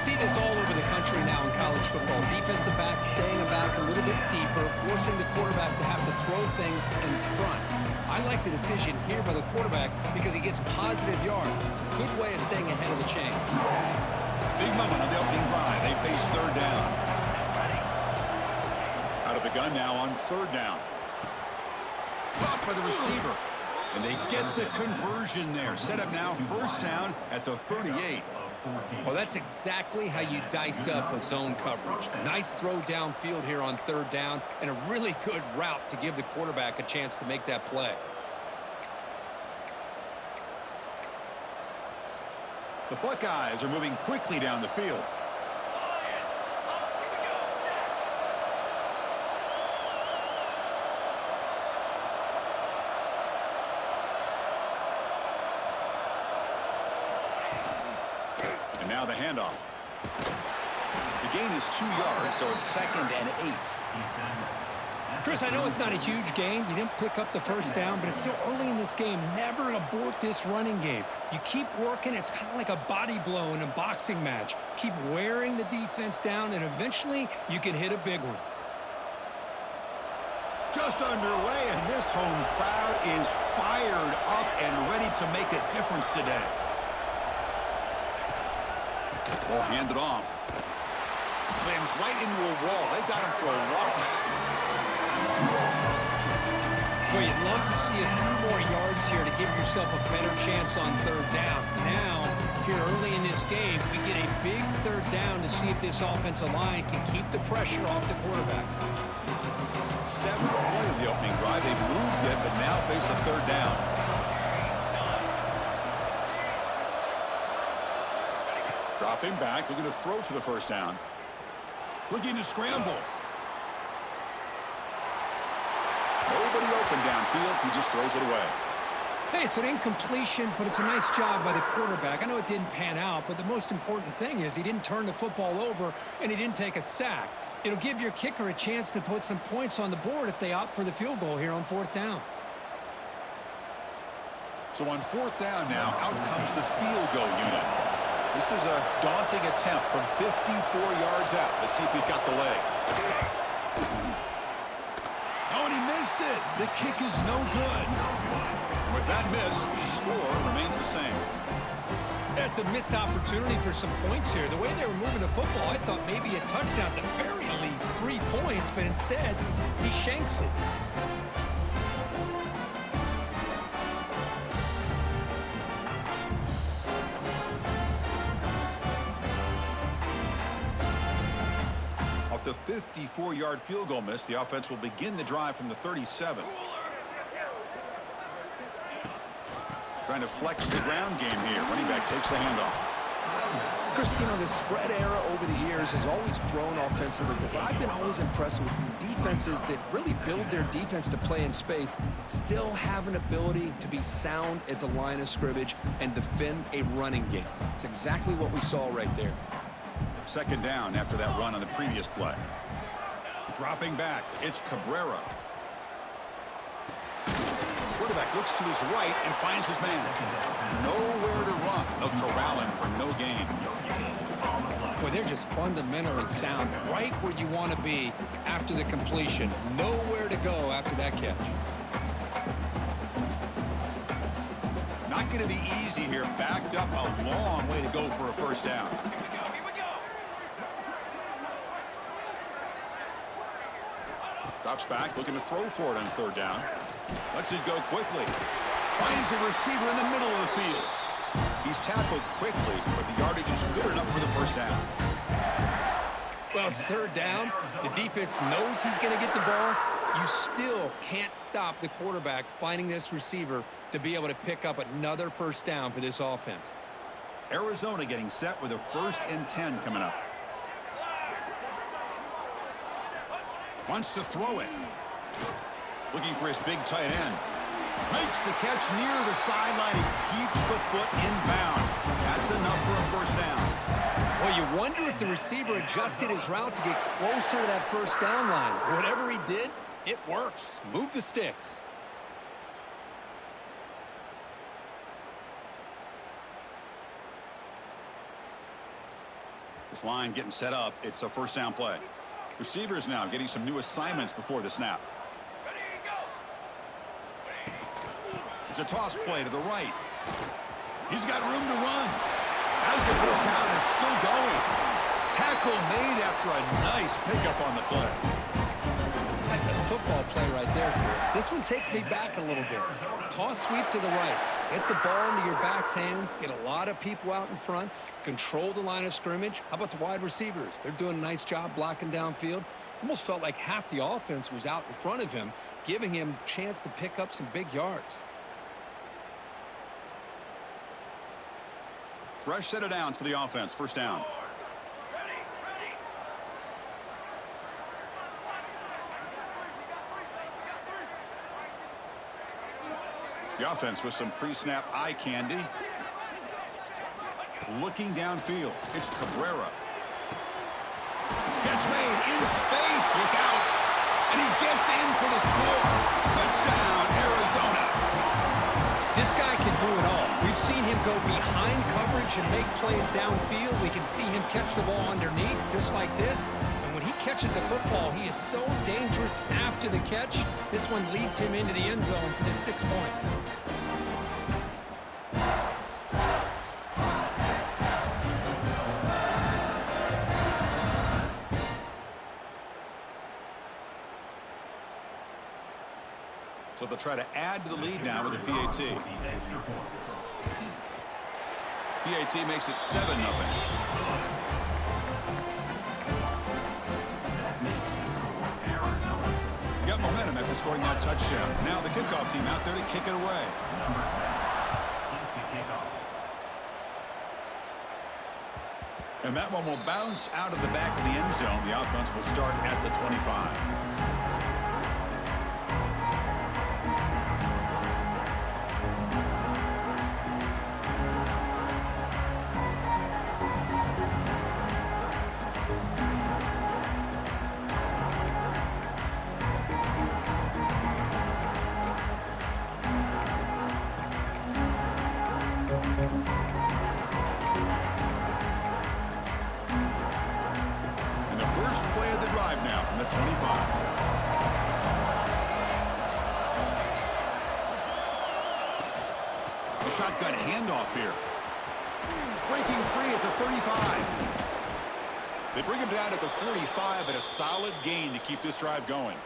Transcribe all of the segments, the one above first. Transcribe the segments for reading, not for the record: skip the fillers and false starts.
see this all over the country now in college football. Defensive backs staying back a little bit deeper, forcing the quarterback to have to throw things in front. I like the decision here by the quarterback because he gets positive yards. It's a good way of staying ahead of the chains. Big moment on the opening drive. They face third down. Out of the gun now on third down. Caught by the receiver. And they get the conversion there. Set up now first down at the 38. Well, that's exactly how you dice up a zone coverage. Nice throw downfield here on third down and a really good route to give the quarterback a chance to make that play. The Buckeyes are moving quickly down the field. Now the handoff. The gain is 2 yards, so it's 2nd and 8. Chris, I know it's not a huge gain. You didn't pick up the first down, but it's still early in this game. Never abort this running game. You keep working. It's kind of like a body blow in a boxing match. Keep wearing the defense down, and eventually you can hit a big one. Just underway, and this home crowd is fired up and ready to make a difference today. Ball handed off. Slams right into a wall. They've got him for a loss. Boy, you'd love to see a few more yards here to give yourself a better chance on third down. Now, here early in this game, we get a big third down to see if this offensive line can keep the pressure off the quarterback. 7th play of the opening drive. They've moved it, but now face a third down. Dropping back, looking to throw for the first down. Looking to scramble. Nobody open downfield. He just throws it away. Hey, it's an incompletion, but it's a nice job by the quarterback. I know it didn't pan out, but the most important thing is he didn't turn the football over and he didn't take a sack. It'll give your kicker a chance to put some points on the board if they opt for the field goal here on fourth down. So on fourth down now, out comes the field goal unit. This is a daunting attempt from 54 yards out. Let's see if he's got the leg. Oh, and he missed it. The kick is no good. With that miss, the score remains the same. That's a missed opportunity for some points here. The way they were moving the football, I thought maybe a touchdown at the very least, 3 points, but instead, he shanks it. The 54-yard field goal miss. The offense will begin the drive from the 37. Trying to flex the ground game here. Running back takes the handoff. Chris, you know, the spread era over the years has always grown offensively, but I've been always impressed with defenses that really build their defense to play in space, still have an ability to be sound at the line of scrimmage and defend a running game. It's exactly what we saw right there. 2nd down after that run on the previous play. Dropping back, it's Cabrera. Quarterback looks to his right and finds his man. Nowhere to run. They'll corral him for no gain. Boy, they're just fundamentally sound, right where you want to be after the completion. Nowhere to go after that catch. Not going to be easy here. Backed up a long way to go for a first down. Drops back, looking to throw for it on third down. Lets it go quickly. Finds a receiver in the middle of the field. He's tackled quickly, but the yardage is good enough for the first down. Well, it's third down. The defense knows he's going to get the ball. You still can't stop the quarterback finding this receiver to be able to pick up another first down for this offense. Arizona getting set with a 1st and 10 coming up. Wants to throw it. Looking for his big tight end. Makes the catch near the sideline and keeps the foot in bounds. That's enough for a first down. Well, you wonder if the receiver adjusted his route to get closer to that first down line. Whatever he did, it works. Move the sticks. This line getting set up. It's a first down play. Receivers now getting some new assignments before the snap. It's a toss play to the right. He's got room to run. As the first down is still going. Tackle made after a nice pickup on the play. That's a football play right there, Chris. This one takes me back a little bit. Toss sweep to the right. Get the ball into your back's hands. Get a lot of people out in front. Control the line of scrimmage. How about the wide receivers? They're doing a nice job blocking downfield. Almost felt like half the offense was out in front of him, giving him a chance to pick up some big yards. Fresh set of downs for the offense. First down. The offense with some pre-snap eye candy. Looking downfield. It's Cabrera. Catch made in space. Look out. And he gets in for the score. Touchdown, Arizona. This guy can do it all. We've seen him go behind coverage and make plays downfield. We can see him catch the ball underneath just like this. And when he catches the football, he is so dangerous after the catch. This one leads him into the end zone for the 6 points. So they'll try to add to the lead now with a PAT. PAT makes it 7-0. Got momentum after scoring that touchdown. Now the kickoff team out there to kick it away. And that one will bounce out of the back of the end zone. The offense will start at the 25. Play of the drive now from the 25. The shotgun handoff here. Breaking free at the 35. They bring him down at the 45, but a solid gain to keep this drive going.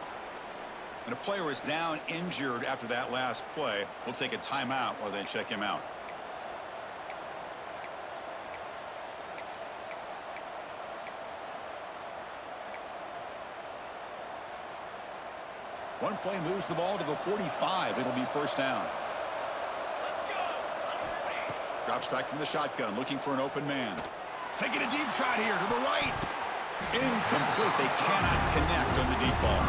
And a player is down injured after that last play. We'll take a timeout while they check him out. One play moves the ball to the 45. It'll be first down. Drops back from the shotgun, looking for an open man. Taking a deep shot here to the right. Incomplete. They cannot connect on the deep ball.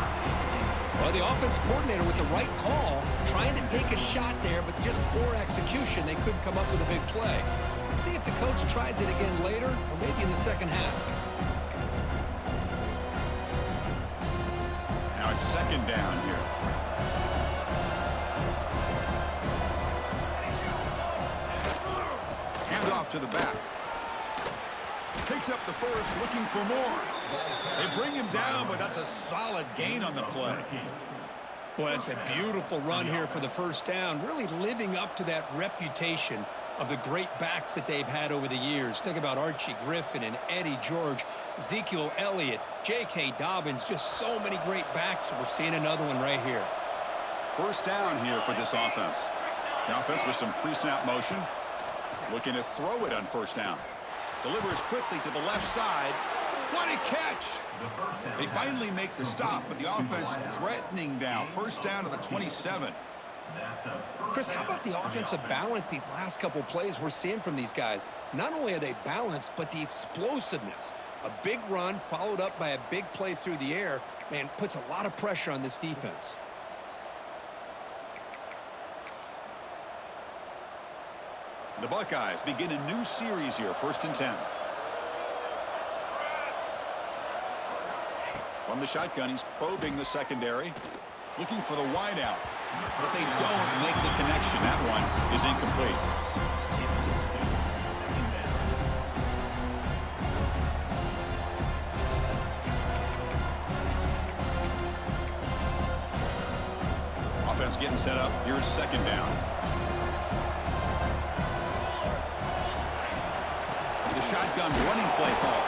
Well, the offense coordinator with the right call, trying to take a shot there, but just poor execution. They couldn't come up with a big play. Let's see if the coach tries it again later, or maybe in the second half. Now it's second down here. Hand off to the back. Takes up the first, looking for more. They bring him down, but that's a solid gain on the play. Well, it's a beautiful run here for the first down, really living up to that reputation of the great backs that they've had over the years. Think about Archie Griffin and Eddie George, Ezekiel Elliott, J.K. Dobbins, just so many great backs. We're seeing another one right here. First down here for this offense. The offense with some pre-snap motion. Looking to throw it on first down. Delivers quickly to the left side. What a catch! They finally make the stop, but the offense threatening down. First down to the 27. Chris, how about the offensive balance these last couple plays we're seeing from these guys? Not only are they balanced, but the explosiveness. A big run followed up by a big play through the air, man, puts a lot of pressure on this defense. The Buckeyes begin a new series here, 1st and 10. From the shotgun, he's probing the secondary, looking for the wideout. But they don't make the connection. That one is incomplete. offense getting set up. Here's second down. The shotgun running play call.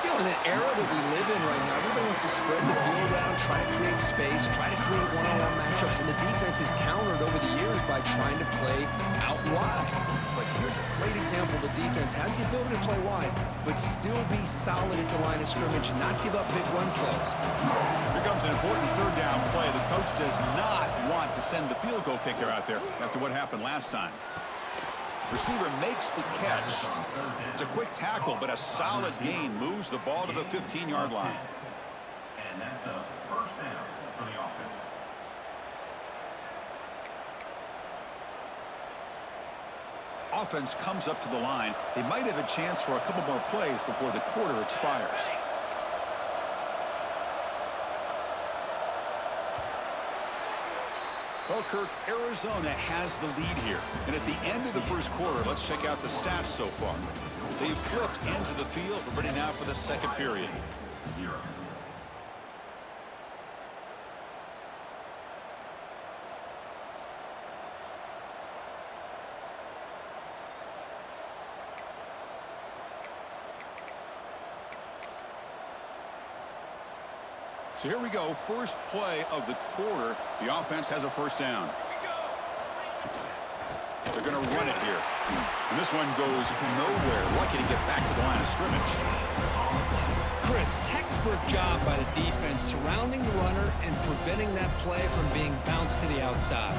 You know, in the era that we live in right now, everybody wants to spread the field around, try to create space, try to create one-on-one matchups, and the defense is countered over the years by trying to play out wide. But here's a great example. The defense has the ability to play wide, but still be solid at the line of scrimmage, not give up big run plays. Here comes an important third down play. The coach does not want to send the field goal kicker out there after what happened last time. Receiver makes the catch. It's a quick tackle, but a solid gain moves the ball to the 15-yard line. And that's a first down for the offense. Offense comes up to the line. They might have a chance for a couple more plays before the quarter expires. Well, Kirk, Arizona has the lead here. And at the end of the first quarter, let's check out the stats so far. They've flipped ends of the field. We're ready now for the second period. 0. So here we go, first play of the quarter. The offense has a first down. They're going to run it here. And this one goes nowhere. Lucky to get back to the line of scrimmage. Chris, textbook job by the defense surrounding the runner and preventing that play from being bounced to the outside.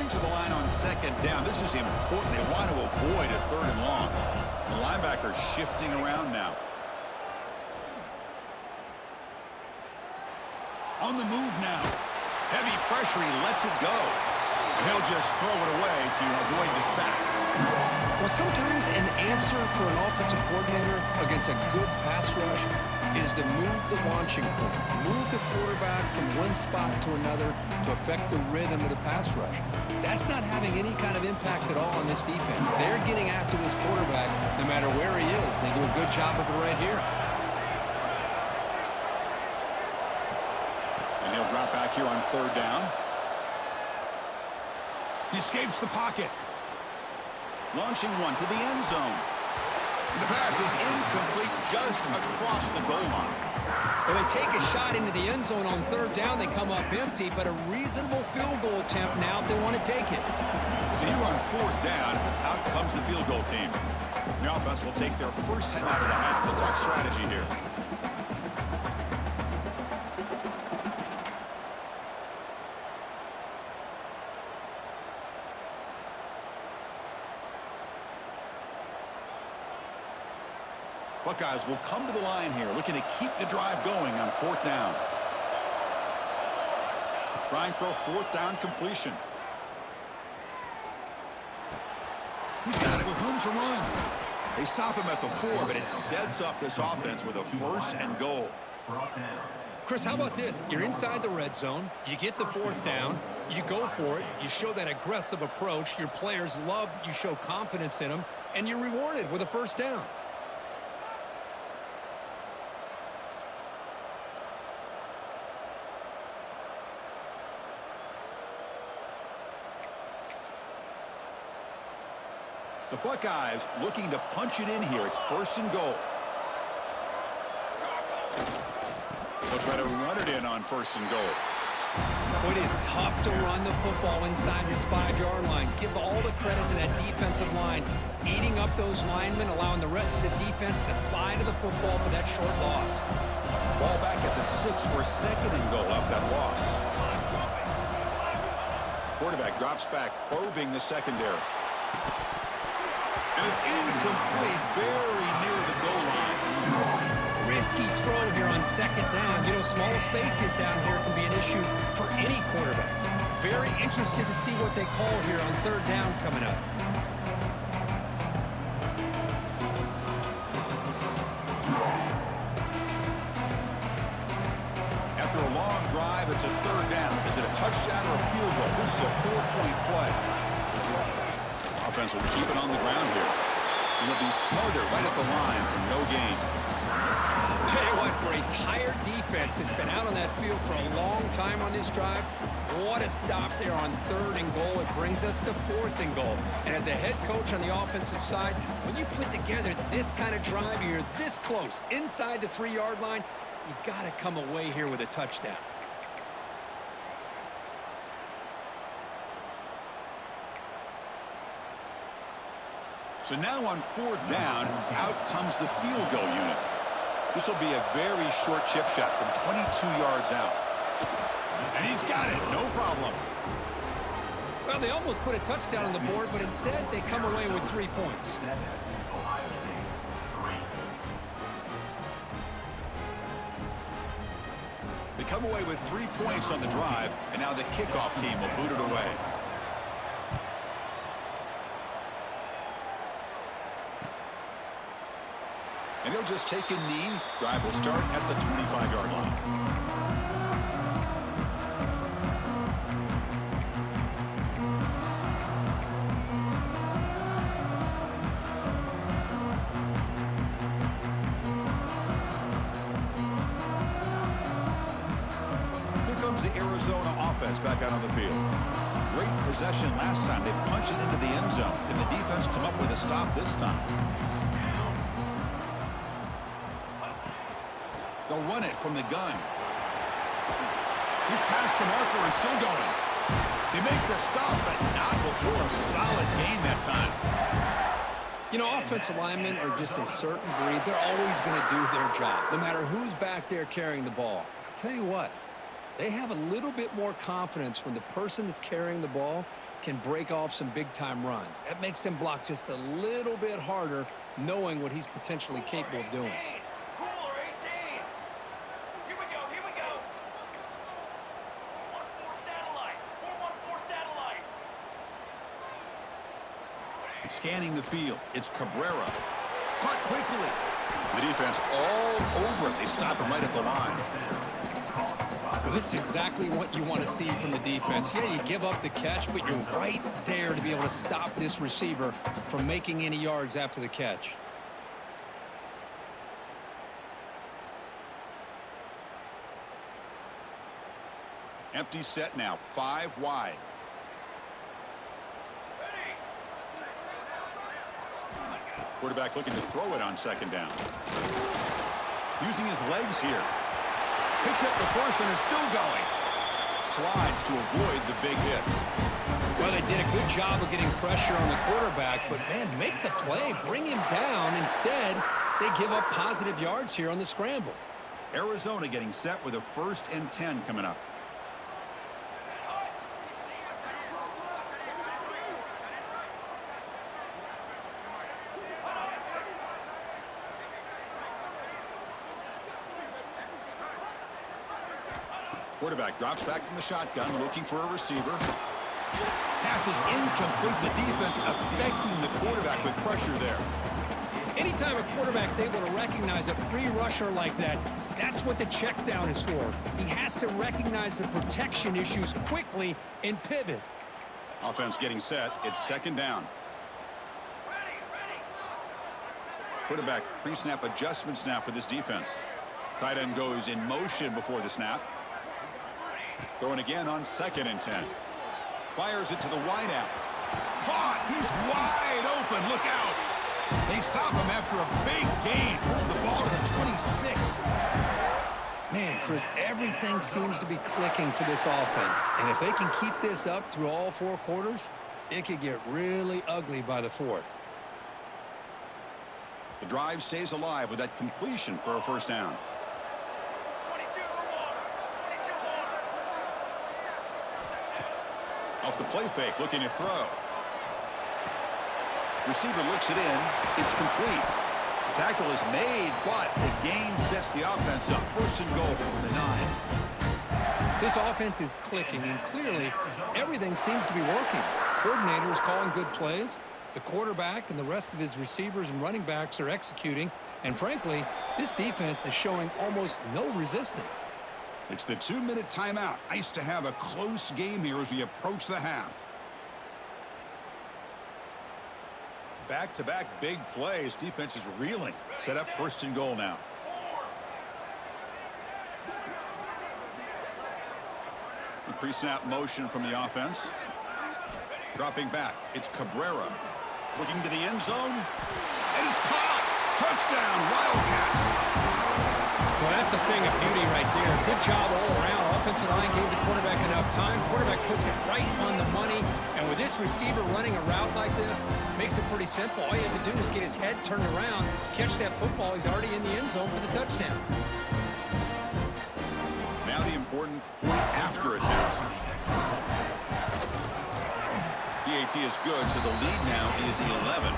To the line on second down. This is important. They want to avoid a third and long. The linebacker shifting around now. On the move now. Heavy pressure. He lets it go. And he'll just throw it away to avoid the sack. Well, sometimes an answer for an offensive coordinator against a good pass rush is to move the launching point, move the quarterback from one spot to another to affect the rhythm of the pass rush. That's not having any kind of impact at all on this defense. They're getting after this quarterback no matter where he is. They do a good job of it right here. And he'll drop back here on third down. He escapes the pocket. Launching one to the end zone. The pass is incomplete just across the goal line. Well, they take a shot into the end zone on third down. They come up empty, but a reasonable field goal attempt now if they want to take it. So here on fourth down, out comes the field goal team. The offense will take their first 10 out of the half. We'll talk strategy here. Buckeyes will come to the line here, looking to keep the drive going on fourth down. Trying for a fourth down completion. He's got it with room to run. They stop him at the 4, but it sets up this offense with a first and goal. Chris, how about this? You're inside the red zone. You get the fourth down. You go for it. You show that aggressive approach. Your players love that you show confidence in them, and you're rewarded with a first down. The Buckeyes looking to punch it in here. It's first and goal. They'll try to run it in on first and goal. It is tough to run the football inside this 5-yard line. Give all the credit to that defensive line, eating up those linemen, allowing the rest of the defense to fly to the football for that short loss. Ball back at the 6 for second and goal off that loss. Quarterback drops back, probing the secondary. And it's incomplete, very near the goal line. Risky throw here on second down. You know, small spaces down here can be an issue for any quarterback. Very interested to see what they call here on third down coming up. After a long drive, it's It's a third down. Is it a touchdown or a field goal? This is a 4-point play. Offense will keep it on the ground here. It'll be smarter right at the line for no gain. Tell you what, for a tired defense that's been out on that field for a long time on this drive, what a stop there on 3rd and goal. It brings us to 4th and goal. And as a head coach on the offensive side, when you put together this kind of drive, you're this close, inside the 3-yard line, you got to come away here with a touchdown. So now on 4th down, out comes the field goal unit. This will be a very short chip shot from 22 yards out. And he's got it, no problem. Well, they almost put a touchdown on the board, but instead they come away with 3 points. They come away with 3 points on the drive, and now the kickoff team will boot it away. And he'll just take a knee. Drive will start at the 25-yard line. Here comes the Arizona offense back out on the field. Great possession last time. They punched it into the end zone. Can the defense come up with a stop this time? They'll run it from the gun. He's past the marker and still going. They make the stop, but not before a solid gain that time. You know, offensive linemen are just a certain breed. They're always going to do their job, no matter who's back there carrying the ball. I'll tell you what, they have a little bit more confidence when the person that's carrying the ball can break off some big-time runs. That makes them block just a little bit harder, knowing what he's potentially capable of doing. Scanning the field, it's Cabrera. Caught quickly. The defense all over it. They stop him right at the line. Well, this is exactly what you want to see from the defense. Yeah, you give up the catch, but you're right there to be able to stop this receiver from making any yards after the catch. Empty set now, 5 wide. Quarterback looking to throw it on 2nd down. Using his legs here. Picks up the first and is still going. Slides to avoid the big hit. Well, they did a good job of getting pressure on the quarterback, but, man, make the play. Bring him down. Instead, they give up positive yards here on the scramble. Arizona getting set with a 1st and 10 coming up. Quarterback drops back from the shotgun, looking for a receiver. Pass is incomplete. The defense affecting the quarterback with pressure there. Anytime a quarterback's able to recognize a free rusher like that, that's what the check down is for. He has to recognize the protection issues quickly and pivot. Offense getting set. It's 2nd down. Quarterback pre-snap adjustments now for this defense. Tight end goes in motion before the snap. Throwing again on 2nd and 10. Fires it to the wideout. Caught! He's wide open. Look out! They stop him after a big gain. Move the ball to the 26. Man, Chris, everything seems to be clicking for this offense. And if they can keep this up through all 4 quarters, it could get really ugly by the 4th. The drive stays alive with that completion for a 1st down. Off the play fake, looking to throw. Receiver looks it in. It's complete. The tackle is made, but the gain sets the offense up. 1st and goal from the 9. This offense is clicking, and clearly everything seems to be working. The coordinator is calling good plays. The quarterback and the rest of his receivers and running backs are executing. And frankly, this defense is showing almost no resistance. It's the 2-minute timeout. Nice to have a close game here as we approach the half. Back-to-back big plays. Defense is reeling. Set up 1st and goal now. Pre-snap motion from the offense. Dropping back. It's Cabrera. Looking to the end zone. And it's caught. Touchdown, Wildcats. Well, that's a thing of beauty right there. Good job all around. Offensive line gave the quarterback enough time. Quarterback puts it right on the money. And with this receiver running a route like this, makes it pretty simple. All you have to do is get his head turned around, catch that football. He's already in the end zone for the touchdown. Now the important point after attempt. PAT is good, so the lead now is 11.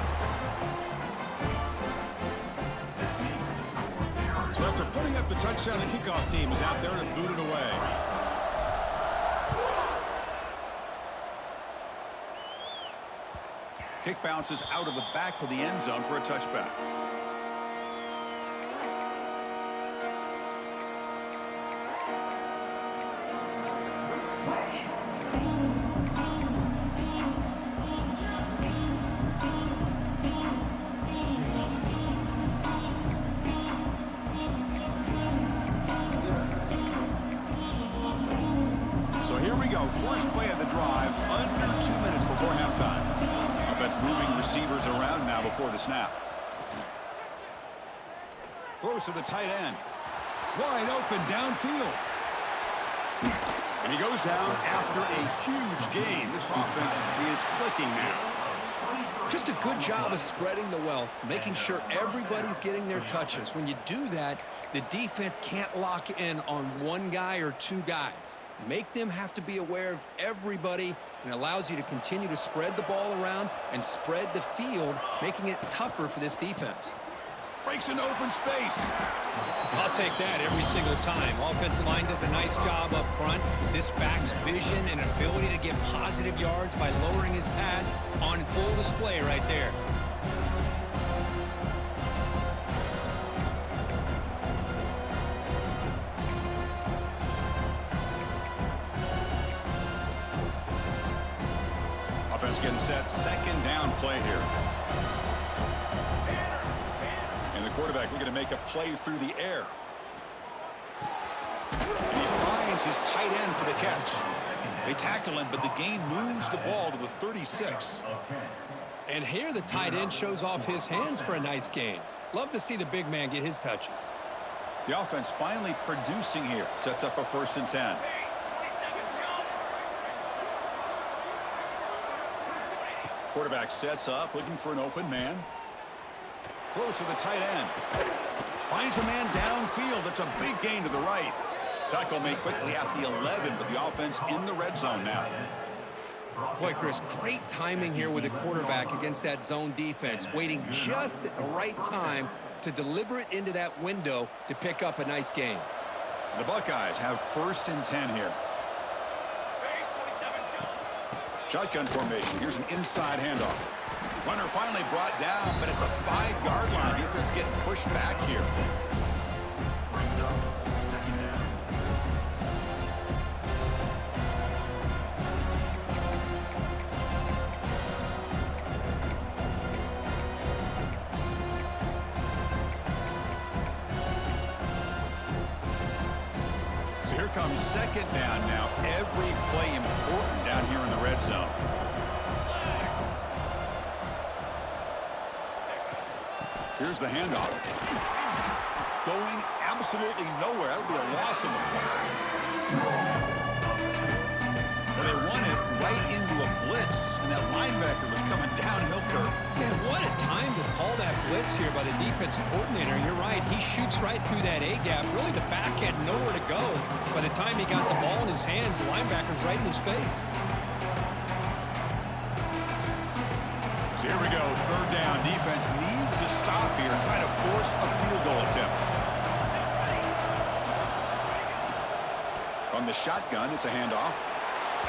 So after putting up the touchdown, the kickoff team is out there to boot it away. Kick bounces out of the back of the end zone for a touchback. First play of the drive, under 2 minutes before halftime. Offense moving receivers around now before the snap. Throws to the tight end. Wide open downfield. And he goes down after a huge gain. This offense is clicking now. Just a good job of spreading the wealth, making sure everybody's getting their touches. When you do that, the defense can't lock in on one guy or two guys. Make them have to be aware of everybody, and allows you to continue to spread the ball around and spread the field, making it tougher for this defense. Breaks into open space. I'll take that every single time. Offensive line does a nice job up front. This back's vision and ability to get positive yards by lowering his pads on full display right there. Offense getting set. 2nd down play here. And the quarterback looking to make a play through the air. And he finds his tight end for the catch. They tackle him, but the gain moves the ball to the 36. And here the tight end shows off his hands for a nice gain. Love to see the big man get his touches. The offense finally producing here. Sets up a 1st and 10. Quarterback sets up, looking for an open man. Throws to the tight end. Finds a man downfield. That's a big gain to the right. Tackle made quickly at the 11, but the offense in the red zone now. Boy, Chris, great timing here with the quarterback against that zone defense, waiting just at the right time to deliver it into that window to pick up a nice gain. The Buckeyes have 1st and 10 here. Shotgun formation. Here's an inside handoff. Runner finally brought down, but at the 5-yard line, defense getting pushed back here. So here comes 2nd down now. Every play important down here in the red zone. Here's the handoff. Going absolutely nowhere. That would be a loss of the play. Well, they run it right into a blitz, and that linebacker was coming downhill curve. Man, what a time to call that blitz here by the defensive coordinator. You're right. He shoots right through that A-gap. Really, the back had nowhere to go. By the time he got the ball in his hands, the linebacker's right in his face. So here we go. 3rd down. Defense needs a stop here, trying to force a field goal attempt. From the shotgun, it's a handoff.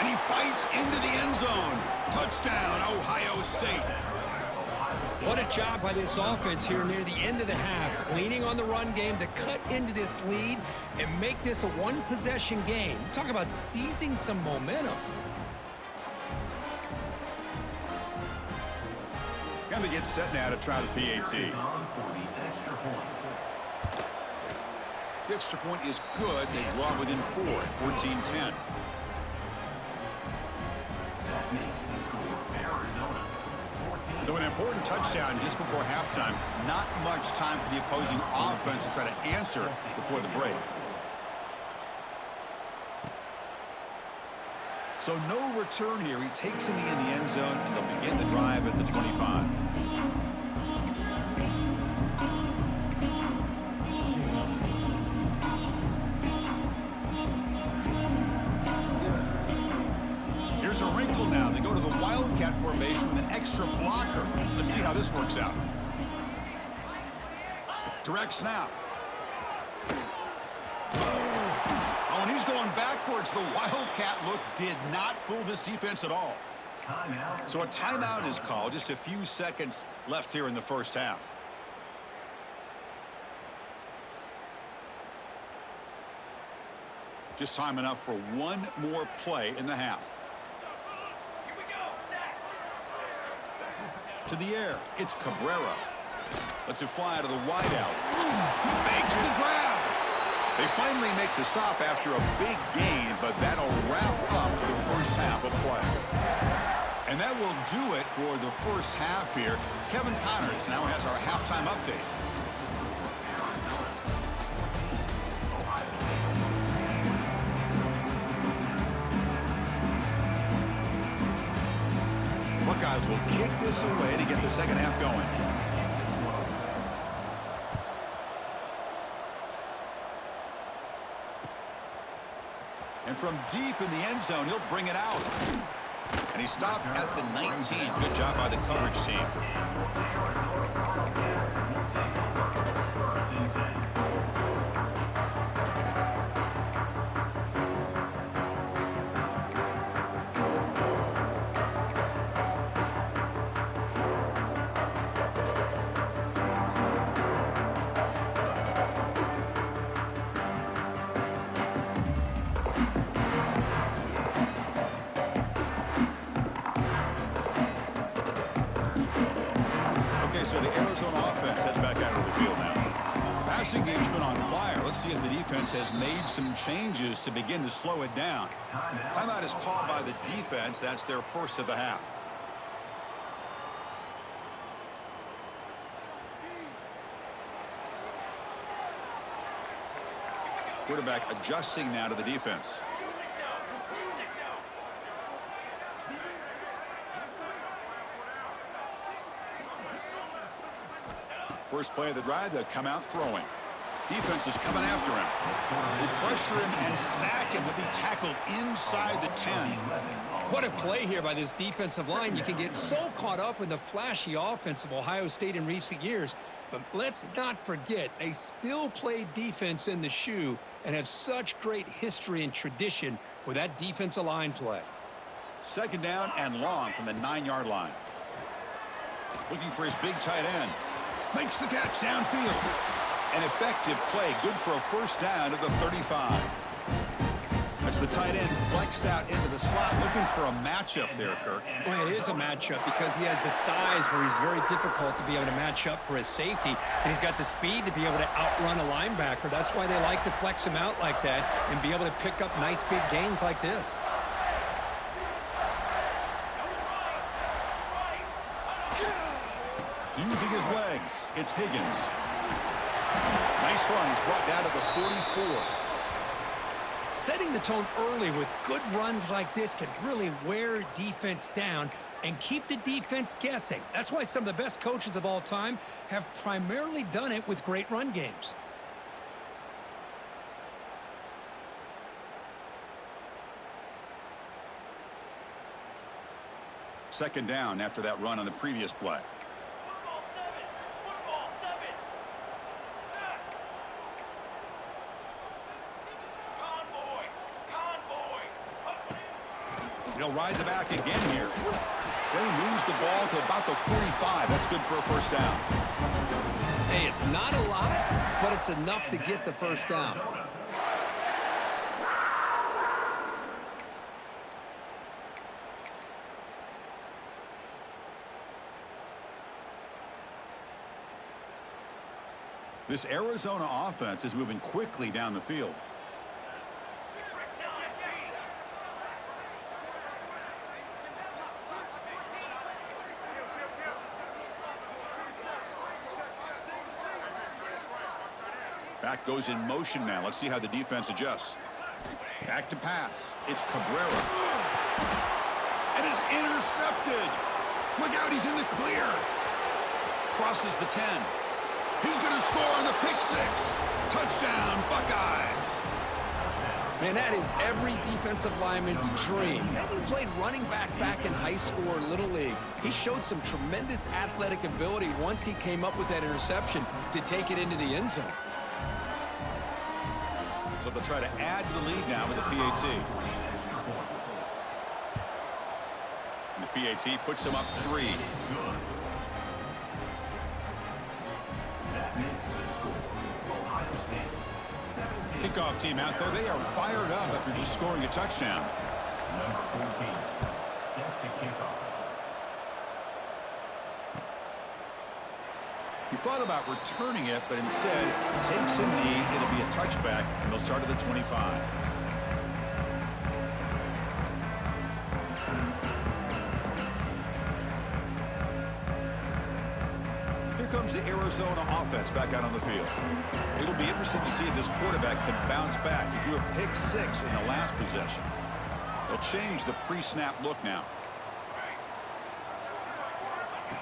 And he fights into the end zone. Touchdown, Ohio State. What a job by this offense here near the end of the half, leaning on the run game to cut into this lead and make this a one-possession game. Talk about seizing some momentum. And they get set now to try the PAT. The extra point is good. They draw within 4 at 14-10. So an important touchdown just before halftime. Not much time for the opposing offense to try to answer before the break. So no return here. He takes a knee in the end zone, and they'll begin the drive at the 25. Here's a wrinkle now. They go to the Wildcat formation with an extra blocker. Let's see how this works out. Direct snap. Oh, and he's going backwards. The Wildcat look did not fool this defense at all. So a timeout is called. Just a few seconds left here in the first half. Just time enough for one more play in the half. To the air, it's Cabrera. Lets it fly to the wideout. He makes the grab. They finally make the stop after a big gain, but that'll wrap up the first half of play. And that will do it for the first half here. Kevin Connors now has our halftime update. Buckeyes will kick this away to get the second half going. And from deep in the end zone, he'll bring it out. And he stopped at the 19. Good job by the coverage team. So the Arizona offense heads back out of the field now. Passing game's been on fire. Let's see if the defense has made some changes to begin to slow it down. Timeout is called by the defense. That's their first of the half. Quarterback adjusting now to the defense. First play of the drive, they'll come out throwing. Defense is coming after him. They pressure him and sack him. He'll be tackled inside the 10. What a play here by this defensive line. You can get so caught up in the flashy offense of Ohio State in recent years, but let's not forget they still play defense in the shoe and have such great history and tradition with that defensive line play. Second down and long from the 9-yard line. Looking for his big tight end. Makes the catch downfield. An effective play, good for a first down at the 35. That's the tight end flexed out into the slot, looking for a matchup there, Kirk. Well, it is a matchup because he has the size where he's very difficult to be able to match up for his safety, and he's got the speed to be able to outrun a linebacker. That's why they like to flex him out like that and be able to pick up nice big gains like this. Using his legs, it's Higgins. Nice run. He's brought down to the 44. Setting the tone early with good runs like this can really wear defense down and keep the defense guessing. That's why some of the best coaches of all time have primarily done it with great run games. Second down after that run on the previous play. He'll ride the back again here. They moves the ball to about the 45. That's good for a first down. Hey, it's not a lot, but it's enough to get the first down. This Arizona offense is moving quickly down the field. Back goes in motion now. Let's see how the defense adjusts. Back to pass. It's Cabrera. And it's intercepted. Look out, he's in the clear. Crosses the 10. He's going to score on the pick six. Touchdown, Buckeyes. Man, that is every defensive lineman's dream. Maybe he played running back in high school or Little League. He showed some tremendous athletic ability once he came up with that interception to take it into the end zone. So they'll try to add to the lead now with the PAT. And the PAT puts them up 3. Kickoff team out there. They are fired up after just scoring a touchdown. Number 14 sets a kickoff. He thought about returning it, but instead takes a knee. It'll be a touchback, and they'll start at the 25. Here comes the Arizona offense back out on the field. It'll be interesting to see if this quarterback can bounce back. He threw a pick 6 in the last possession. They'll change the pre-snap look now.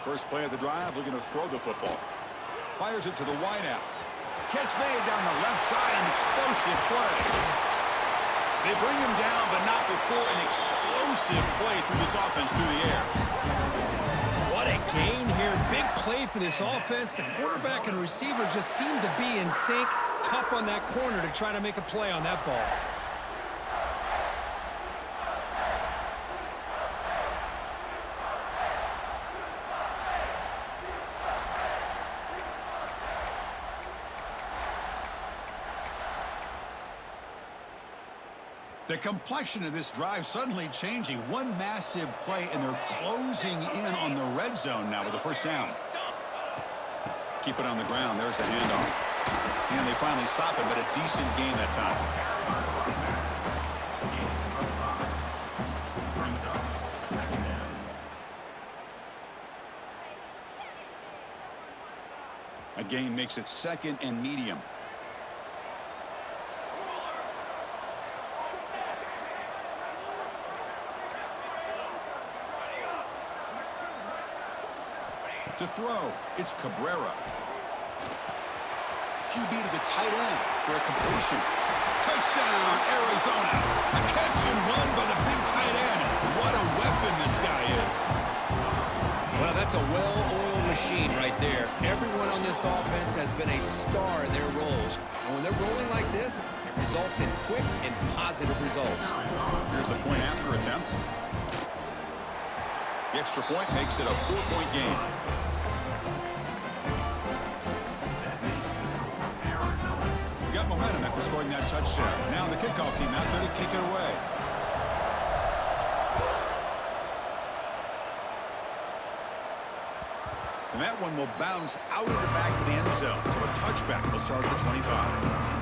First play of the drive, looking to throw the football. Fires it to the wideout. Catch made down the left side, an explosive play. They bring him down, but not before an explosive play through this offense through the air. What a gain here. Big play for this offense. The quarterback and receiver just seem to be in sync. Tough on that corner to try to make a play on that ball. The complexion of this drive suddenly changing. One massive play, and they're closing in on the red zone now with a first down. Keep it on the ground. There's the handoff. And they finally stop it, but a decent gain that time. A gain makes it 2nd and medium. To throw, it's Cabrera. QB to the tight end for a completion. Touchdown, Arizona. A catch and run by the big tight end. What a weapon this guy is. Well, that's a well-oiled machine right there. Everyone on this offense has been a star in their roles. And when they're rolling like this, it results in quick and positive results. Here's the point after attempt. The extra point makes it a 4-point game. We got momentum after scoring that touchdown. Now the kickoff team out there to kick it away. And that one will bounce out of the back of the end zone. So a touchback will start at the 25.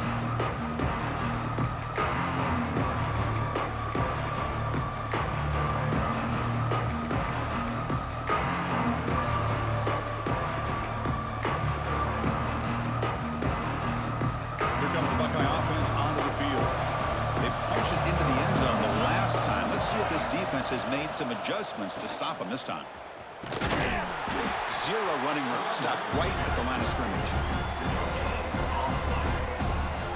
Has made some adjustments to stop him this time. 0 running room. Stopped right at the line of scrimmage.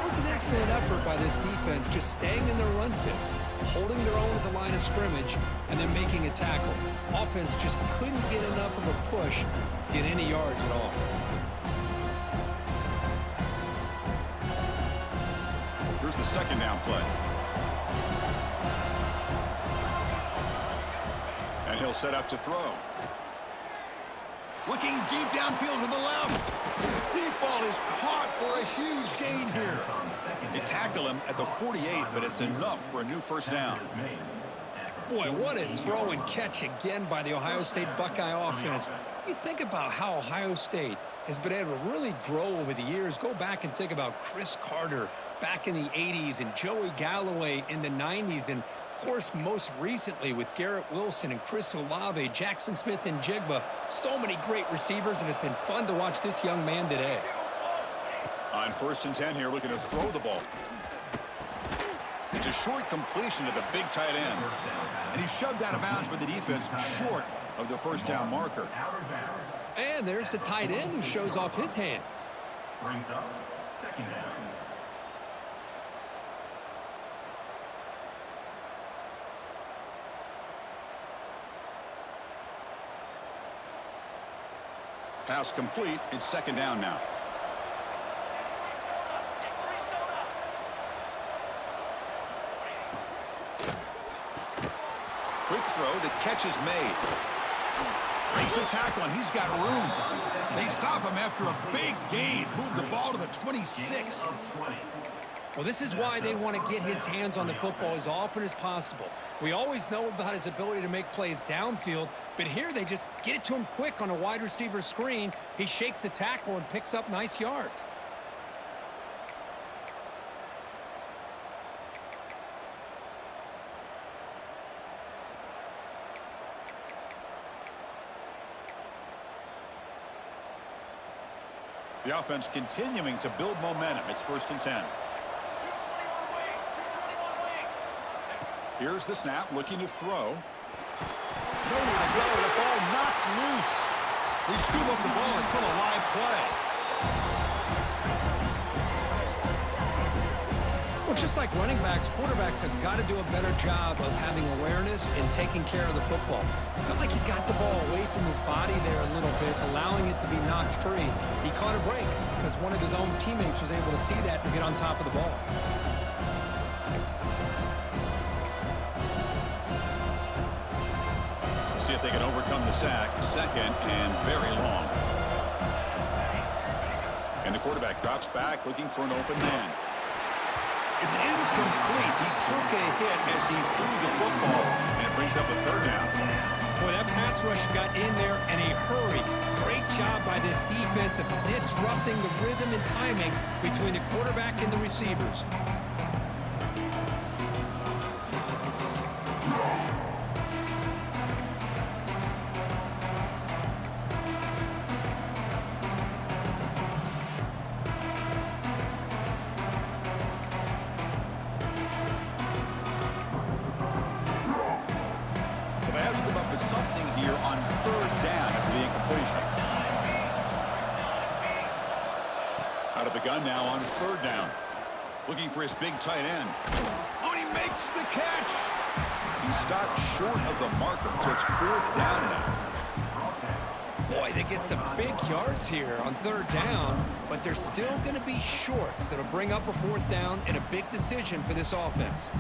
It was an excellent effort by this defense, just staying in their run fits, holding their own at the line of scrimmage, and then making a tackle. Offense just couldn't get enough of a push to get any yards at all. Here's the 2nd down play. he'll set up to throw. Looking deep downfield to the left. Deep ball is caught for a huge gain here. They tackle him at the 48, but it's enough for a new first down. Boy, what a throw and catch again by the Ohio State Buckeye offense. You think about how Ohio State has been able to really grow over the years. Go back and think about Chris Carter back in the 80s and Joey Galloway in the 90s. And, of course, most recently with Garrett Wilson and Chris Olave, Jackson Smith and Jigba. So many great receivers, and it's been fun to watch this young man today. On 1st and 10 here, looking to throw the ball. It's a short completion to the big tight end. And he's shoved out of bounds by the defense short of the first down marker. And there's the tight end who shows off his hands. Brings up 2nd down. Pass complete. It's 2nd down now. Quick throw. The catch is made. Breaks a tackle, and he's got room. They stop him after a big gain. Move the ball to the 26. Well, this is why they want to get his hands on the football as often as possible. We always know about his ability to make plays downfield, but here they just get it to him quick on a wide receiver screen. He shakes the tackle and picks up nice yards. The offense continuing to build momentum. It's 1st and 10. Here's the snap, looking to throw. Nowhere to go, the ball knocked loose. They scoop up the ball. It's still a live play. Well, just like running backs, quarterbacks have got to do a better job of having awareness and taking care of the football. I felt like he got the ball away from his body there a little bit, allowing it to be knocked free. He caught a break because one of his own teammates was able to see that and get on top of the ball. See if they can overcome the sack. 2nd and very long. And the quarterback drops back, looking for an open man. It's incomplete. He took a hit as he threw the football, and it brings up a 3rd down. Boy, that pass rush got in there in a hurry. Great job by this defense of disrupting the rhythm and timing between the quarterback and the receivers. Something here on 3rd down after the incompletion. Out of the gun now on 3rd down. Looking for his big tight end. Oh, he makes the catch. He stopped short of the marker, so it's 4th down now. Boy, they get some big yards here on 3rd down, but they're still going to be short, so it'll bring up a 4th down and a big decision for this offense.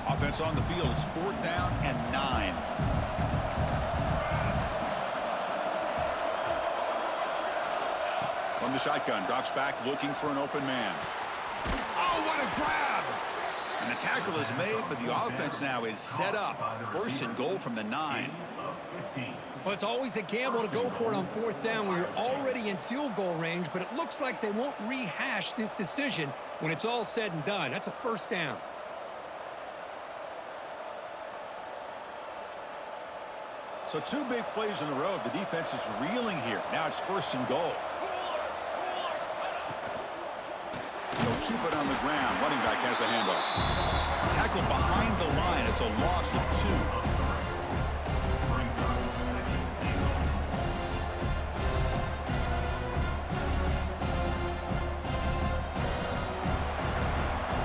Offense on the field. It's 4th down and 9. From the shotgun, drops back, looking for an open man. Oh, what a grab! And the tackle is made, but the offense now is set up. 1st and goal from the 9. Well, it's always a gamble to go for it on 4th down when you're already in field goal range, but it looks like they won't rehash this decision when it's all said and done. That's a 1st down. So 2 big plays in a row. The defense is reeling here. Now it's 1st and goal. They'll keep it on the ground. Running back has a handoff. Tackle behind the line. It's a loss of 2.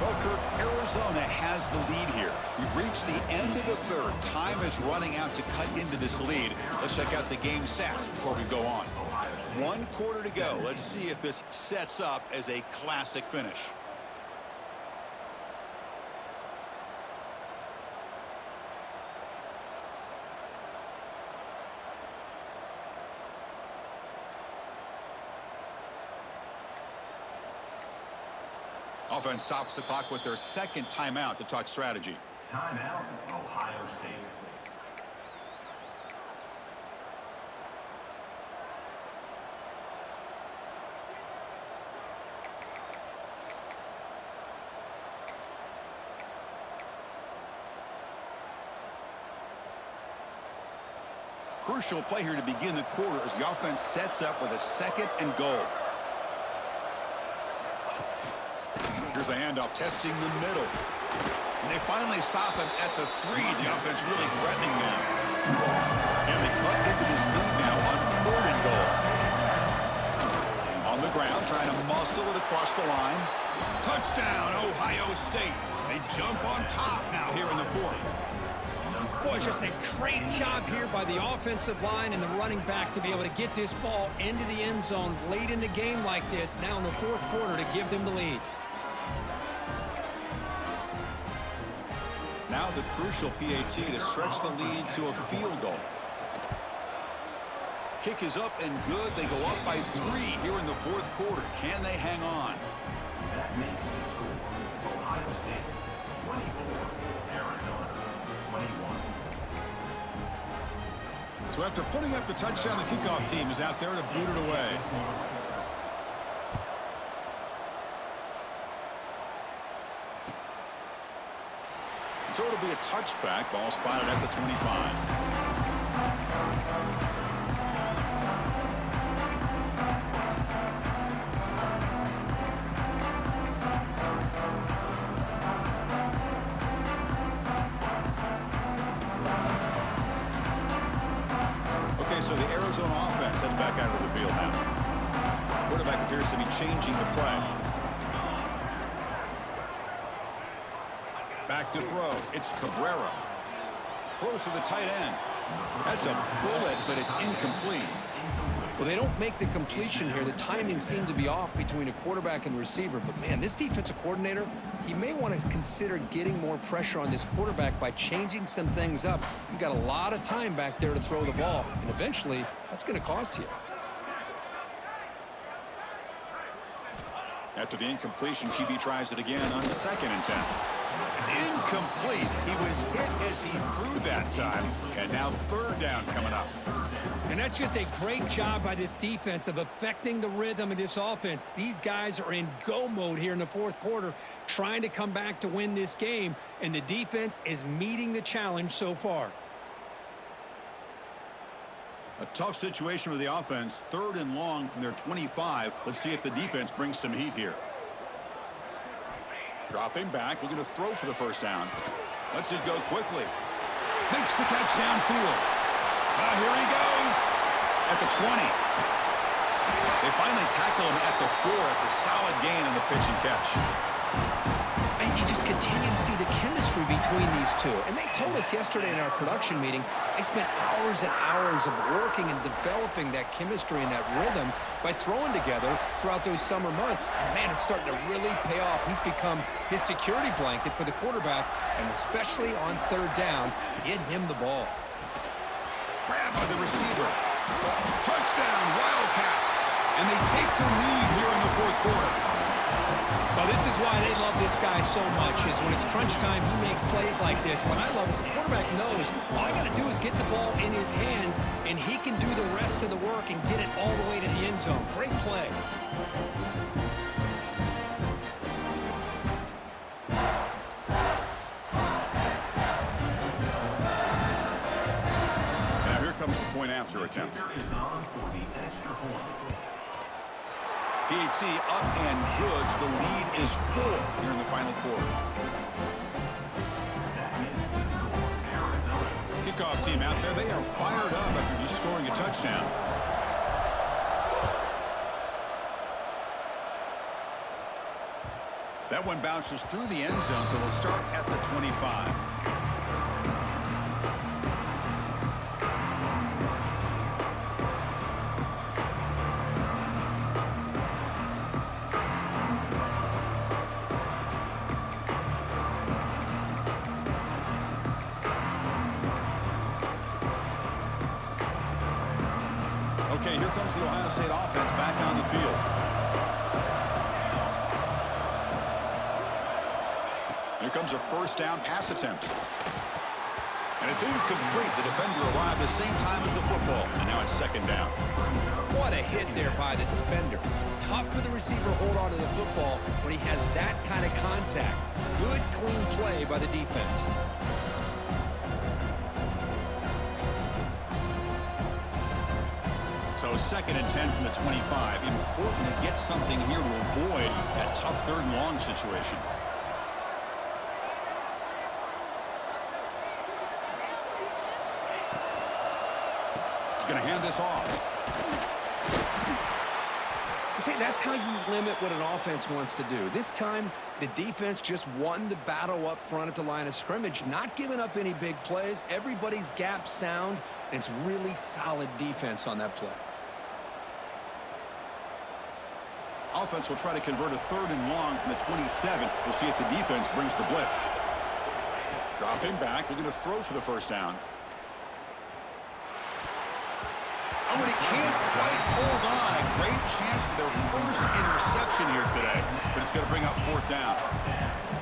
Well, Kirk, Aaron Arizona has the lead here. We've reached the end of the third. Time is running out to cut into this lead. Let's check out the game stats before we go on. 1 quarter to go. Let's see if this sets up as a classic finish. Offense stops the clock with their second timeout to talk strategy. Timeout, Ohio State. Crucial play here to begin the quarter as the offense sets up with a 2nd and goal. Here's the handoff, testing the middle. And they finally stop him at the 3. The offense really threatening them. And they cut into this lead now on 3rd and goal. On the ground, trying to muscle it across the line. Touchdown, Ohio State. They jump on top now here in the 4th. Boy, just a great job here by the offensive line and the running back to be able to get this ball into the end zone late in the game like this, now in the 4th quarter, to give them the lead. Now the crucial PAT to stretch the lead to a field goal. Kick is up and good. They go up by 3 here in the 4th quarter. Can they hang on? That makes the score Ohio State 24, Arizona 21. So after putting up the touchdown, the kickoff team is out there to boot it away. So it'll be a touchback. Ball spotted at the 25. Okay, so the Arizona offense heads back out of the field now. Quarterback appears to be changing the play. Back to throw. It's Cabrera. Throws to the tight end. That's a bullet, but it's incomplete. Well, they don't make the completion here. The timing seemed to be off between a quarterback and receiver. But, man, this defensive coordinator, he may want to consider getting more pressure on this quarterback by changing some things up. He's got a lot of time back there to throw the ball. And eventually, that's going to cost you. After the incompletion, QB tries it again on 2nd and 10. It's incomplete. He was hit as he threw that time. And now 3rd down coming up. And that's just a great job by this defense of affecting the rhythm of this offense. These guys are in go mode here in the 4th quarter, trying to come back to win this game, and the defense is meeting the challenge so far. A tough situation for the offense. 3rd and long from their 25. Let's see if the defense brings some heat here. Dropping back, looking to throw for the 1st down. Lets it go quickly. Makes the catch downfield. Here he goes at the 20. They finally tackle him at the 4. It's a solid gain on the pitch and catch. And you just continue to see the chemistry between these two. And they told us yesterday in our production meeting, they spent hours and hours of working and developing that chemistry and that rhythm by throwing together throughout those summer months. And, man, it's starting to really pay off. He's become his security blanket for the quarterback, and especially on 3rd down, get him the ball. Grabbed by the receiver. Touchdown, Wildcats. And they take the lead here in the 4th quarter. Well, this is why they love this guy so much, is when it's crunch time, he makes plays like this. What I love is the quarterback knows all I got to do is get the ball in his hands, and he can do the rest of the work and get it all the way to the end zone. Great play. Now here comes the point after attempt. PAT up and good. The lead is 4 here in the final quarter. Kickoff team out there. They are fired up after just scoring a touchdown. That one bounces through the end zone, so they'll start at the 25. Okay, here comes the Ohio State offense back on the field. Here comes a first down pass attempt. And it's incomplete. The defender arrived the same time as the football, and now it's second down. What a hit there by the defender. Tough for the receiver to hold on to the football when he has that kind of contact. Good, clean play by the defense. So second and 10 from the 25. Important to get something here to avoid that tough third and long situation. He's going to hand this off. See, that's how you limit what an offense wants to do. This time, the defense just won the battle up front at the line of scrimmage, not giving up any big plays. Everybody's gap sound, and it's really solid defense on that play. Offense will try to convert a third and long from the 27. We'll see if the defense brings the blitz. Drop him back. We're going to throw for the first down. Oh, and he can't quite hold on. A great chance for their first interception here today, but it's going to bring up fourth down.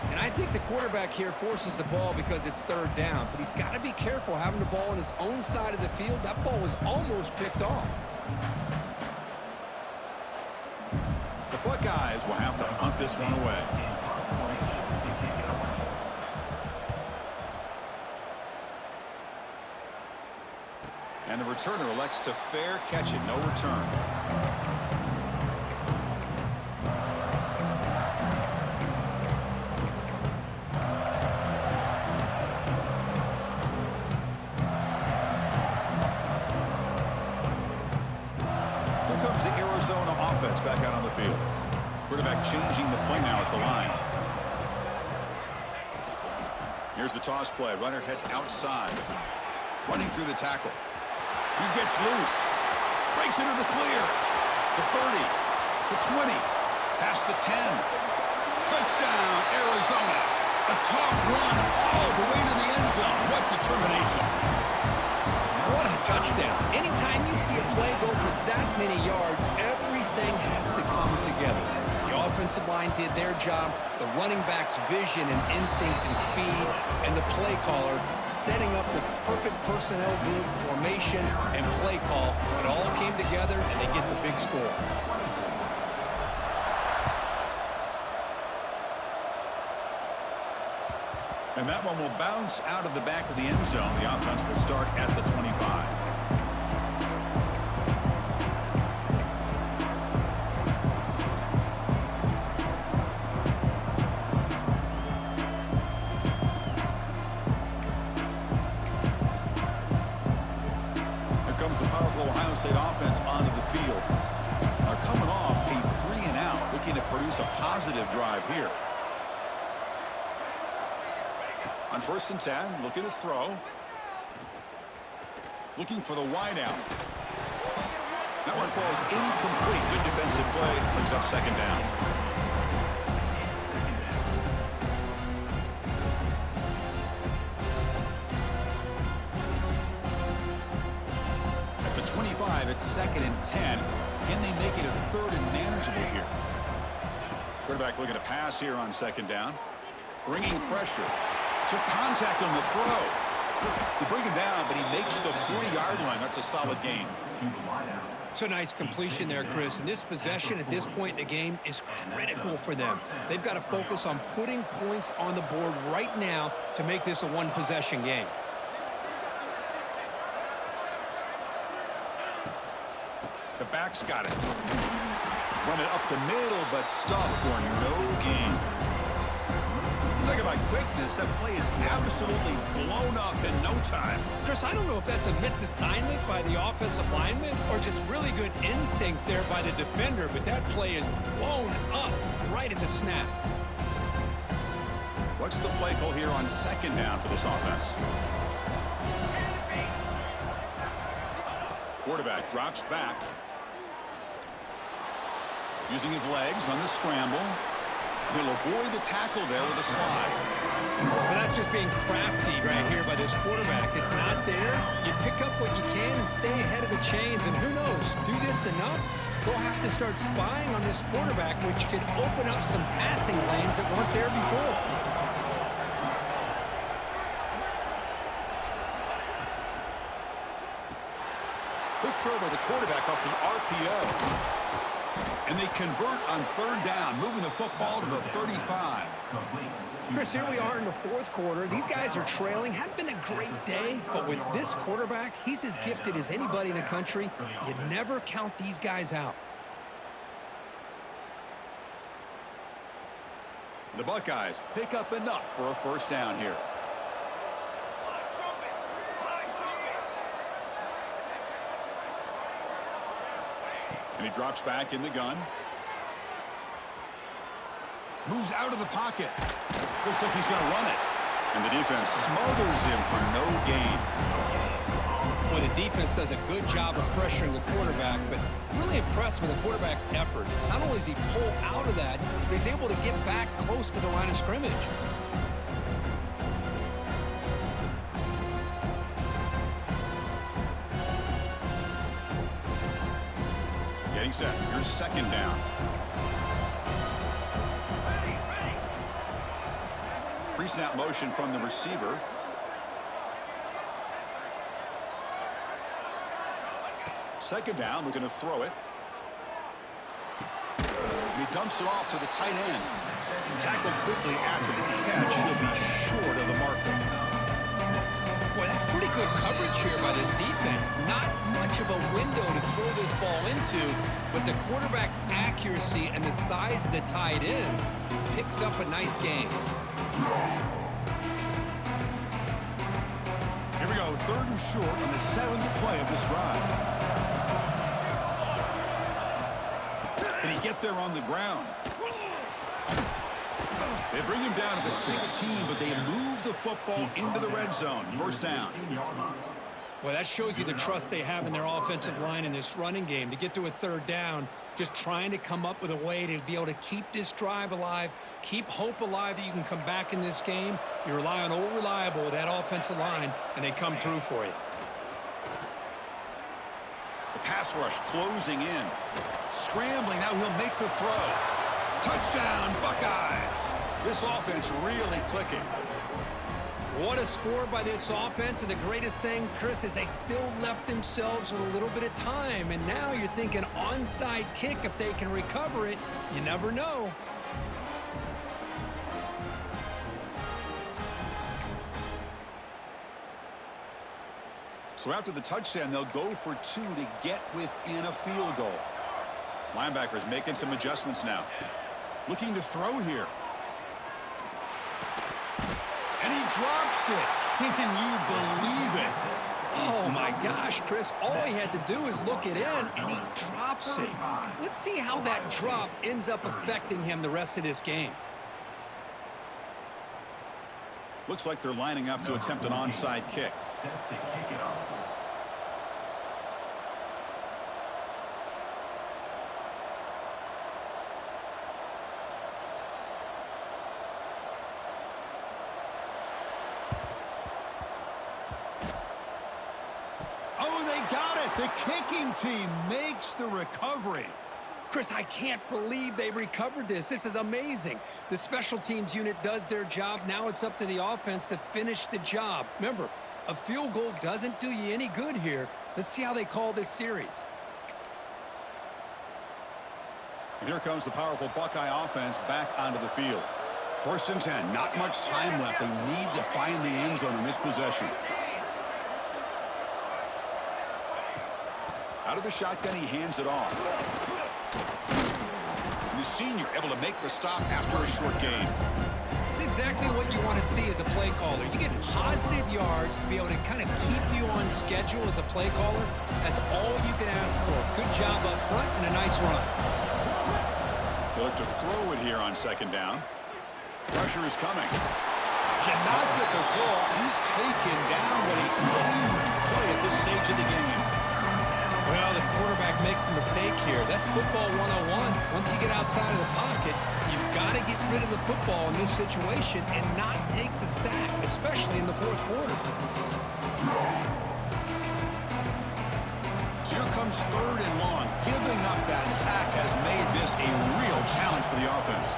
And I think the quarterback here forces the ball because it's third down, but he's got to be careful having the ball on his own side of the field. That ball was almost picked off. The Buckeyes will have to punt this one away. And the returner elects to fair catch it, no return. Here comes the Arizona offense back out on the field. Quarterback changing the play now at the line. Here's the toss play. Runner heads outside. Running through the tackle. He gets loose. Breaks into the clear. The 30. The 20. Past the 10. Touchdown, Arizona. A tough run all the way to the end zone. What determination. What a touchdown. Anytime you see a play go for that many yards, everything has to come together. The offensive line did their job, the running back's vision and instincts and speed, and the play caller setting up the perfect personnel group, formation, and play call. It all came together, and they get the big score. And that one will bounce out of the back of the end zone. The offense will start at the 25. The powerful Ohio State offense onto the field. Are coming off a 3-and-out, looking to produce a positive drive here. On 1st and 10, looking to throw. Looking for the wideout. That one falls incomplete. Good defensive play, brings up second down. It's 2nd and 10. Can they make it a third and manageable here? Quarterback looking to pass here on 2nd down. Bringing pressure. Took contact on the throw. They bring him down, but he makes the 40-yard line. That's a solid gain. It's a nice completion there, Chris. And this possession at this point in the game is critical for them. They've got to focus on putting points on the board right now to make this a one-possession game. The back's got it. Run it up the middle, but stuffed for no gain. Talk about quickness. That play is absolutely blown up in no time. Chris, I don't know if that's a misassignment by the offensive lineman or just really good instincts there by the defender, but that play is blown up right at the snap. What's the play call here on second down for this offense? Quarterback drops back. Using his legs on the scramble. He'll avoid the tackle there with a slide. Well, that's just being crafty right here by this quarterback. It's not there. You pick up what you can and stay ahead of the chains. And who knows, do this enough, they'll have to start spying on this quarterback, which could open up some passing lanes that weren't there before. Quick throw by the quarterback off the RPO. And they convert on third down, moving the football to the 35. Chris, here we are in the fourth quarter. These guys are trailing. Hadn't been a great day, but with this quarterback, he's as gifted as anybody in the country. You never count these guys out. The Buckeyes pick up enough for a first down here. And he drops back in the gun. Moves out of the pocket. Looks like he's going to run it. And the defense smothers him for no gain. Well, the defense does a good job of pressuring the quarterback, but really impressed with the quarterback's effort. Not only does he pull out of that, but he's able to get back close to the line of scrimmage. Getting set. Here's second down. Pre-snap motion from the receiver. Second down, we're going to throw it. And he dumps it off to the tight end. Tackled quickly after the catch. He'll be short of the marker. Boy, that's pretty good coverage here by this defense. Not much of a window to throw this ball into, but the quarterback's accuracy and the size of the tight end picks up a nice game. Here we go, third and short on the 7th play of this drive. Can he get there on the ground? They bring him down to the 16, but they move the football into the red zone. First down. Well, that shows you the trust they have in their offensive line in this running game. To get to a third down, just trying to come up with a way to be able to keep this drive alive, keep hope alive that you can come back in this game. You rely on old reliable, that offensive line, and they come through for you. The pass rush closing in. Scrambling, now he'll make the throw. Touchdown, Buckeyes. This offense really clicking. What a score by this offense, and the greatest thing, Chris, is they still left themselves with a little bit of time, and now you're thinking onside kick if they can recover it. You never know. So after the touchdown, they'll go for 2 to get within a field goal. Linebackers making some adjustments now. Looking to throw here. And he drops it. Can you believe it? Oh, my gosh, Chris. All he had to do is look it in, and he drops it. Let's see how that drop ends up affecting him the rest of this game. Looks like they're lining up to attempt an onside kick. Set to kick it off. Oh, they got it. The kicking team makes the recovery. Chris, I can't believe they recovered this. This is amazing. The special teams unit does their job. Now it's up to the offense to finish the job. Remember, a field goal doesn't do you any good here. Let's see how they call this series. And here comes the powerful Buckeye offense back onto the field. 1st and 10. Not much time left. They need to find the end zone in this possession. Out of the shotgun, he hands it off. And the senior able to make the stop after a short gain. It's exactly what you want to see as a play caller. You get positive yards to be able to kind of keep you on schedule as a play caller. That's all you can ask for. Good job up front and a nice run. They look to throw it here on 2nd down. Pressure is coming. Cannot get the throw off. He's taken down. What a huge play at this stage of the game. Well, the quarterback makes a mistake here. That's football 101. Once you get outside of the pocket, you've got to get rid of the football in this situation and not take the sack, especially in the fourth quarter. So here comes 3rd and long. Giving up that sack has made this a real challenge for the offense.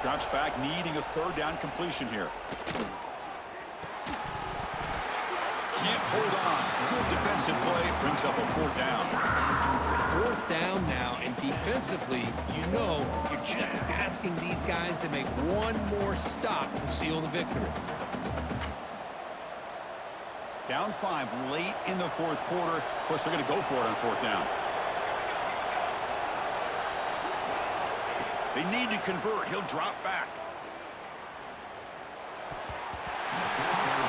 Drops back, needing a 3rd down completion here. Can't hold on. Good defensive play. Brings up a 4th down. 4th down now, and defensively, you know you're just asking these guys to make one more stop to seal the victory. Down 5 late in the 4th quarter. Of course, they're going to go for it on 4th down. They need to convert. He'll drop back.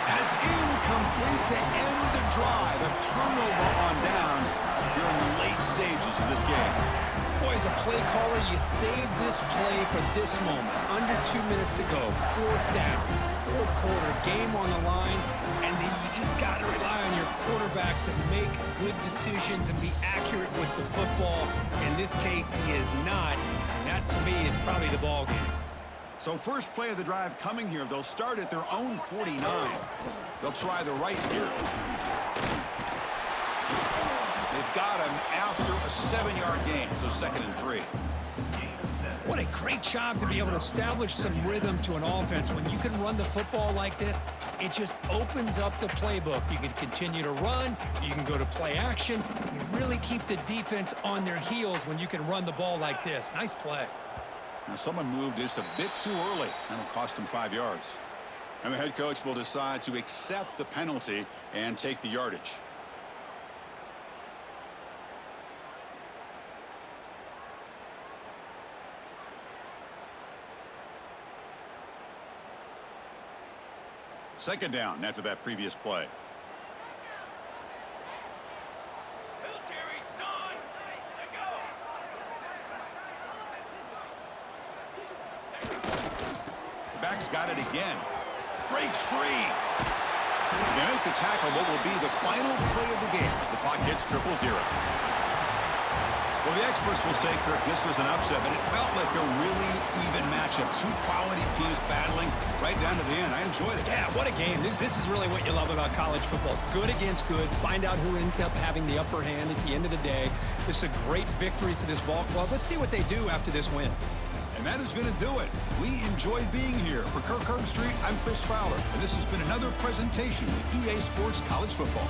And it's incomplete to end the drive. A turnover on downs here in the late stages of this game. Boy, as a play caller, you save this play for this moment. Under 2 minutes to go. 4th down. 4th quarter, game on the line, and then you just got to rely on your quarterback to make good decisions and be accurate with the football. In this case, he is not, and that, to me, is probably the ball game. So first play of the drive coming here. They'll start at their own 49. They'll try the right here. They've got him after a 7-yard gain, so 2nd and 3. What a great job to be able to establish some rhythm to an offense. When you can run the football like this, it just opens up the playbook. You can continue to run. You can go to play action. You really keep the defense on their heels when you can run the ball like this. Nice play. Now someone moved this a bit too early. That'll cost him 5 yards. And the head coach will decide to accept the penalty and take the yardage. Second down after that previous play. The back's got it again. Breaks free. They make the tackle, what will be the final play of the game as the clock hits 0-0. Well, the experts will say, Kirk, this was an upset, but it felt like a really even matchup. 2 quality teams battling right down to the end. I enjoyed it. Yeah, what a game. This is really what you love about college football. Good against good. Find out who ends up having the upper hand at the end of the day. This is a great victory for this ball club. Let's see what they do after this win. And that is going to do it. We enjoyed being here. For Kirk Herbstreit, I'm Chris Fowler, and this has been another presentation of EA Sports College Football.